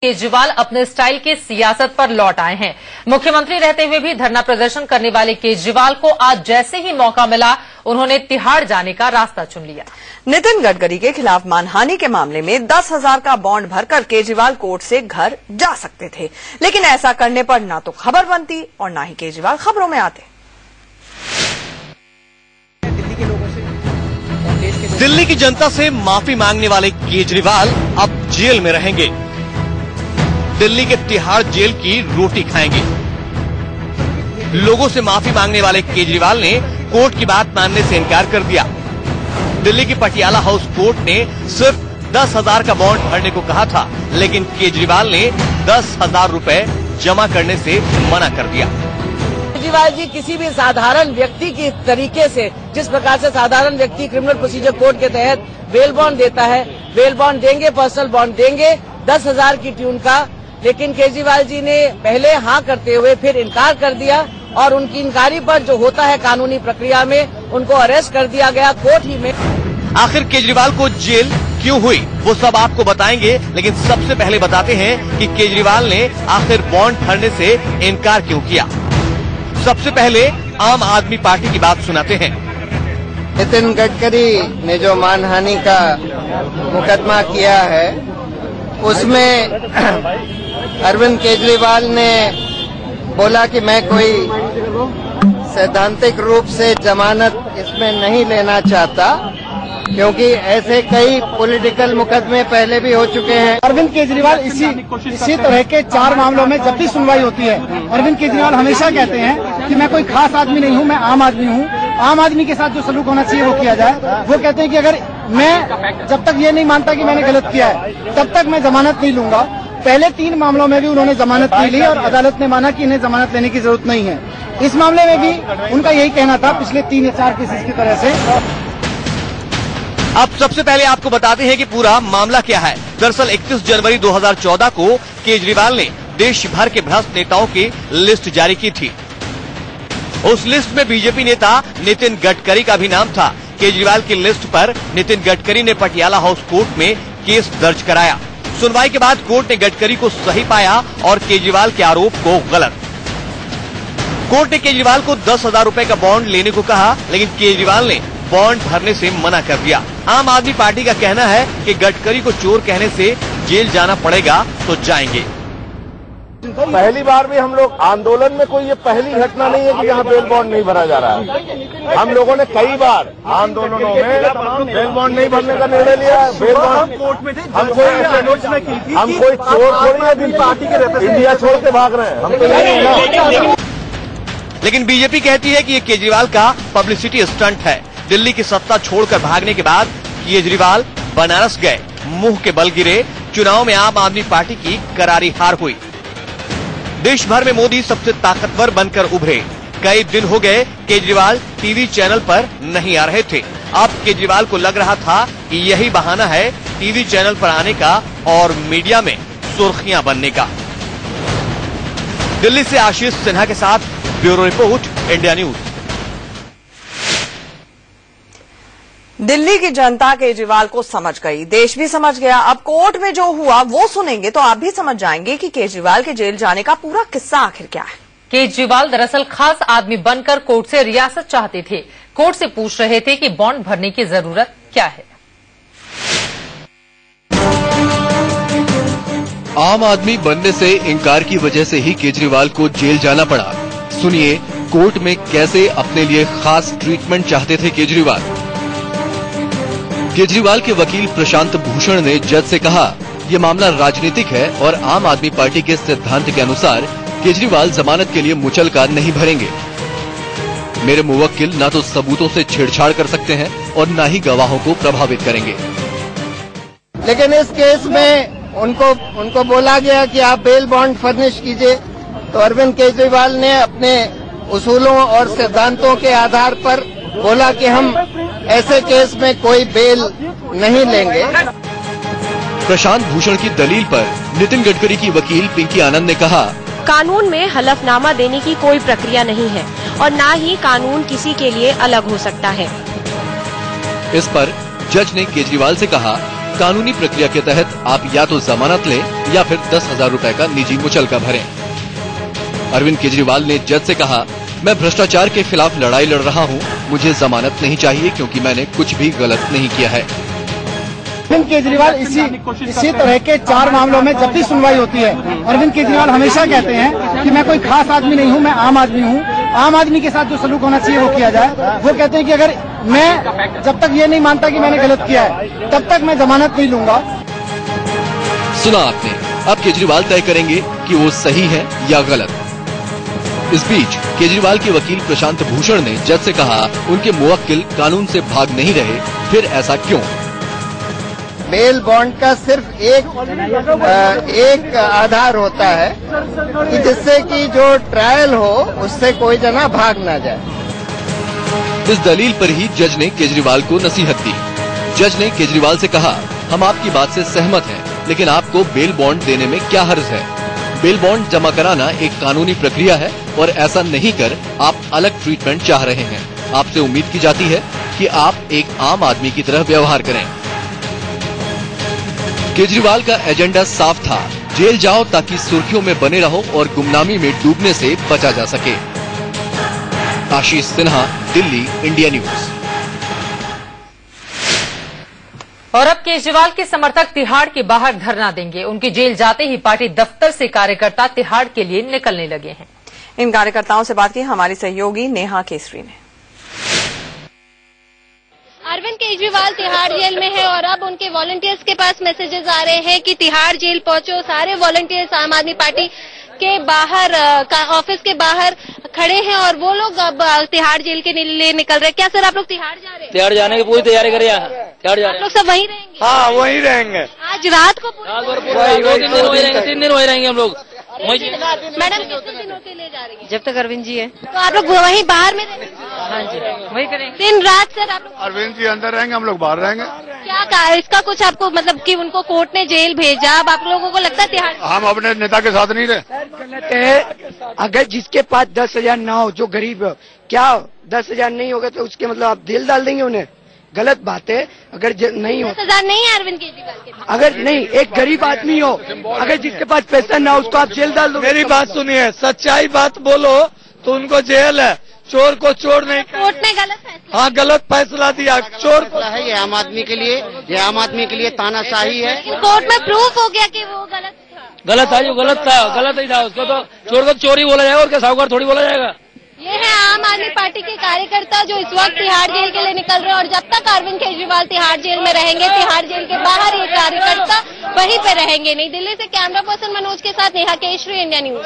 केजरीवाल अपने स्टाइल की सियासत पर लौट आए हैं। मुख्यमंत्री रहते हुए भी धरना प्रदर्शन करने वाले केजरीवाल को आज जैसे ही मौका मिला उन्होंने तिहाड़ जाने का रास्ता चुन लिया। नितिन गडकरी के खिलाफ मानहानि के मामले में 10,000 का बॉन्ड भरकर केजरीवाल कोर्ट से घर जा सकते थे, लेकिन ऐसा करने पर न तो खबर बनती और न ही केजरीवाल खबरों में आते। दिल्ली की जनता से माफी मांगने वाले केजरीवाल अब जेल में रहेंगे। दिल्ली के तिहाड़ जेल की रोटी खाएंगे। लोगों से माफी मांगने वाले केजरीवाल ने कोर्ट की बात मानने से इनकार कर दिया। दिल्ली की पटियाला हाउस कोर्ट ने सिर्फ 10,000 का बॉन्ड भरने को कहा था, लेकिन केजरीवाल ने 10,000 रुपए जमा करने से मना कर दिया। केजरीवाल जी किसी भी साधारण व्यक्ति की तरीके से, जिस प्रकार से साधारण व्यक्ति क्रिमिनल प्रोसीजर कोड के तहत बेल बॉन्ड देता है, बेल बॉन्ड देंगे, पर्सनल बॉन्ड देंगे 10,000 की ट्यून का, लेकिन केजरीवाल जी ने पहले हाँ करते हुए फिर इनकार कर दिया और उनकी इनकारी पर जो होता है कानूनी प्रक्रिया में उनको अरेस्ट कर दिया गया कोर्ट ही में। आखिर केजरीवाल को जेल क्यों हुई वो सब आपको बताएंगे, लेकिन सबसे पहले बताते हैं कि केजरीवाल ने आखिर बॉन्ड भरने से इनकार क्यों किया। सबसे पहले आम आदमी पार्टी की बात सुनाते हैं। नितिन गडकरी ने जो मानहानि का मुकदमा किया है उसमें अरविंद केजरीवाल ने बोला कि मैं कोई सैद्धांतिक रूप से जमानत इसमें नहीं लेना चाहता, क्योंकि ऐसे कई पॉलिटिकल मुकदमे पहले भी हो चुके हैं। अरविंद केजरीवाल इसी तरह के 4 मामलों में जब भी सुनवाई होती है, अरविंद केजरीवाल हमेशा कहते हैं कि मैं कोई खास आदमी नहीं हूं, मैं आम आदमी हूं। आम आदमी के साथ जो सलूक होना चाहिए वो किया जाए। वो कहते हैं कि अगर मैं जब तक ये नहीं मानता कि मैंने गलत किया है तब तक मैं जमानत नहीं लूंगा। पहले 3 मामलों में भी उन्होंने जमानत नहीं ली और अदालत ने माना कि इन्हें जमानत लेने की जरूरत नहीं है। इस मामले में भी उनका यही कहना था पिछले 3 या 4 केसेस की तरह से। अब सबसे पहले आपको बताते हैं कि पूरा मामला क्या है। दरअसल 31 जनवरी 2014 को केजरीवाल ने देश भर के भ्रष्ट नेताओं की लिस्ट जारी की थी। उस लिस्ट में बीजेपी नेता नितिन गडकरी का भी नाम था। केजरीवाल की लिस्ट पर नितिन गडकरी ने पटियाला हाउस कोर्ट में केस दर्ज कराया। सुनवाई के बाद कोर्ट ने गडकरी को सही पाया और केजरीवाल के आरोप को गलत। कोर्ट ने केजरीवाल को 10,000 रुपए का बॉन्ड लेने को कहा, लेकिन केजरीवाल ने बॉन्ड भरने से मना कर दिया। आम आदमी पार्टी का कहना है कि गडकरी को चोर कहने से जेल जाना पड़ेगा तो जाएंगे। पहली बार भी हम लोग आंदोलन में कोई ये पहली घटना नहीं है कि यहाँ बेल बॉन्ड नहीं भरा जा रहा है। हम लोगों ने कई बार आंदोलनों में बेल बॉन्ड नहीं भरने का निर्णय लिया है। बेल बॉन्ड हम कोई चोर थोड़ी है इंडिया छोड़ के भाग रहे हैं, हम तो नहीं। लेकिन बीजेपी कहती है कि ये केजरीवाल का पब्लिसिटी स्टंट है। दिल्ली की सत्ता छोड़कर भागने के बाद केजरीवाल बनारस गए, मुंह के बल गिरे। चुनाव में आम आदमी पार्टी की करारी हार हुई। देश भर में मोदी सबसे ताकतवर बनकर उभरे। कई दिन हो गए केजरीवाल टीवी चैनल पर नहीं आ रहे थे। अब केजरीवाल को लग रहा था कि यही बहाना है टीवी चैनल पर आने का और मीडिया में सुर्खियां बनने का। दिल्ली से आशीष सिन्हा के साथ bureau report, India news. Delhi की जनता केजरीवाल को समझ गई, देश भी समझ गया। अब कोर्ट में जो हुआ वो सुनेंगे तो आप भी समझ जाएंगे कि केजरीवाल के जेल जाने का पूरा किस्सा आखिर क्या है। केजरीवाल दरअसल खास आदमी बनकर कोर्ट से रियासत चाहते थे। कोर्ट से पूछ रहे थे कि बॉन्ड भरने की जरूरत क्या है। आम आदमी बनने से इनकार की वजह से ही केजरीवाल को जेल जाना पड़ा। सुनिए कोर्ट में कैसे अपने लिए खास ट्रीटमेंट चाहते थे केजरीवाल। केजरीवाल के वकील प्रशांत भूषण ने जज से कहा, यह मामला राजनीतिक है और आम आदमी पार्टी के सिद्धांत के अनुसार केजरीवाल जमानत के लिए मुचलका नहीं भरेंगे। मेरे मुवक्किल न तो सबूतों से छेड़छाड़ कर सकते हैं और न ही गवाहों को प्रभावित करेंगे। लेकिन इस केस में उनको बोला गया कि आप बेल बॉन्ड फर्निश कीजिए, तो अरविंद केजरीवाल ने अपने उसूलों और सिद्धांतों के आधार पर बोला कि हम ऐसे केस में कोई बेल नहीं लेंगे। प्रशांत भूषण की दलील पर नितिन गडकरी की वकील पिंकी आनंद ने कहा, कानून में हलफनामा देने की कोई प्रक्रिया नहीं है और न ही कानून किसी के लिए अलग हो सकता है। इस पर जज ने केजरीवाल से कहा कानूनी प्रक्रिया के तहत आप या तो जमानत लें या फिर 10,000 रुपए का निजी मुचलका भरें। अरविंद केजरीवाल ने जज से कहा, मैं भ्रष्टाचार के खिलाफ लड़ाई लड़ रहा हूं, मुझे जमानत नहीं चाहिए क्योंकि मैंने कुछ भी गलत नहीं किया है। अरविंद केजरीवाल इसी तरह के 4 मामलों में जब भी सुनवाई होती है, अरविंद केजरीवाल हमेशा कहते हैं कि मैं कोई खास आदमी नहीं हूं, मैं आम आदमी हूं, आम आदमी के साथ जो सलूक होना चाहिए वो किया जाए। वो कहते हैं कि अगर मैं जब तक ये नहीं मानता कि मैंने गलत किया है तब तक मैं जमानत नहीं लूंगा। सुना आपने, अब केजरीवाल तय करेंगे कि वो सही है या गलत। इस बीच केजरीवाल के वकील प्रशांत भूषण ने जज से कहा, उनके मुवक्किल कानून से भाग नहीं रहे, फिर ऐसा क्यों? बेल बॉन्ड का सिर्फ एक आधार होता है कि जिससे कि जो ट्रायल हो उससे कोई जना भाग ना जाए। इस दलील पर ही जज ने केजरीवाल को नसीहत दी। जज ने केजरीवाल से कहा, हम आपकी बात से सहमत हैं, लेकिन आपको बेल बॉन्ड देने में क्या हर्ज है? बेल बॉन्ड जमा कराना एक कानूनी प्रक्रिया है और ऐसा नहीं कर आप अलग ट्रीटमेंट चाह रहे हैं। आपसे उम्मीद की जाती है कि आप एक आम आदमी की तरह व्यवहार करें। केजरीवाल का एजेंडा साफ था, जेल जाओ ताकि सुर्खियों में बने रहो और गुमनामी में डूबने से बचा जा सके। आशीष सिन्हा, दिल्ली, इंडिया न्यूज। और अब केजरीवाल के समर्थक तिहाड़ के बाहर धरना देंगे। उनकी जेल जाते ही पार्टी दफ्तर से कार्यकर्ता तिहाड़ के लिए निकलने लगे हैं। इन कार्यकर्ताओं से बात की हमारी सहयोगी नेहा केसरी ने। अरविंद केजरीवाल तिहाड़ जेल में है और अब उनके वॉलंटियर्स के पास मैसेजेस आ रहे हैं कि तिहाड़ जेल पहुंचो। सारे वॉलंटियर्स आम आदमी पार्टी के बाहर ऑफिस के बाहर खड़े हैं और वो लोग अब तिहाड़ जेल के लिए निकल रहे हैं। क्या सर आप लोग तिहाड़ जा रहे हैं? तिहाड़ जाने की पूरी तैयारी करें। तिहाड़ जा रहे हैं। लोग सब वहीं रहेंगे? हाँ, वहीं रहेंगे। आज रात को 3 दिन वहीं रहेंगे हम लोग। मैडम कितने दिनों के लिए जा रही है? जब तक अरविंद जी है। तो आप लोग वहीं बाहर में रहेंगे? हाँ जी, वही करेंगे। दिन रात सर आप लोग? अरविंद जी अंदर रहेंगे, हम लोग बाहर रहेंगे। क्या कहा इसका कुछ आपको मतलब कि उनको कोर्ट ने जेल भेजा, अब आप लोगों को लगता है तिहाड़? हम अपने नेता के साथ नहीं रहे। गलत है। अगर जिसके पास 10,000 ना हो, जो गरीब है, क्या 10,000 नहीं होगा तो उसके मतलब आप जेल डाल देंगे उन्हें? गलत बात है। अगर नहीं हो 10,000 नहीं है अरविंद केजरीवाल के पास। अगर नहीं, एक गरीब आदमी हो, अगर जिसके पास पैसा ना हो उसको आप जेल डाल दो। मेरी बात सुनिए, सच्चाई बात बोलो तो उनको जेल है। चोर को चोर नहीं। कोर्ट ने गलत फैसला? हाँ, गलत फैसला दिया। चोर को है ये आम आदमी के लिए, ये आम आदमी के लिए तानाशाही है। कोर्ट में प्रूफ हो गया कि वो गलत था। गलत था, जो गलत था गलत ही था। उसको तो चोर को चोरी बोला जाएगा और क्या साहूकार थोड़ी बोला जाएगा। ये है आम आदमी पार्टी के कार्यकर्ता जो इस वक्त तिहाड़ जेल के लिए निकल रहे हैं और जब तक अरविंद केजरीवाल तिहाड़ जेल में रहेंगे, तिहाड़ जेल के बाहर ये कार्यकर्ता वहीं पे रहेंगे। नई दिल्ली से कैमरा पर्सन मनोज के साथ नेहा केसरी, इंडिया न्यूज।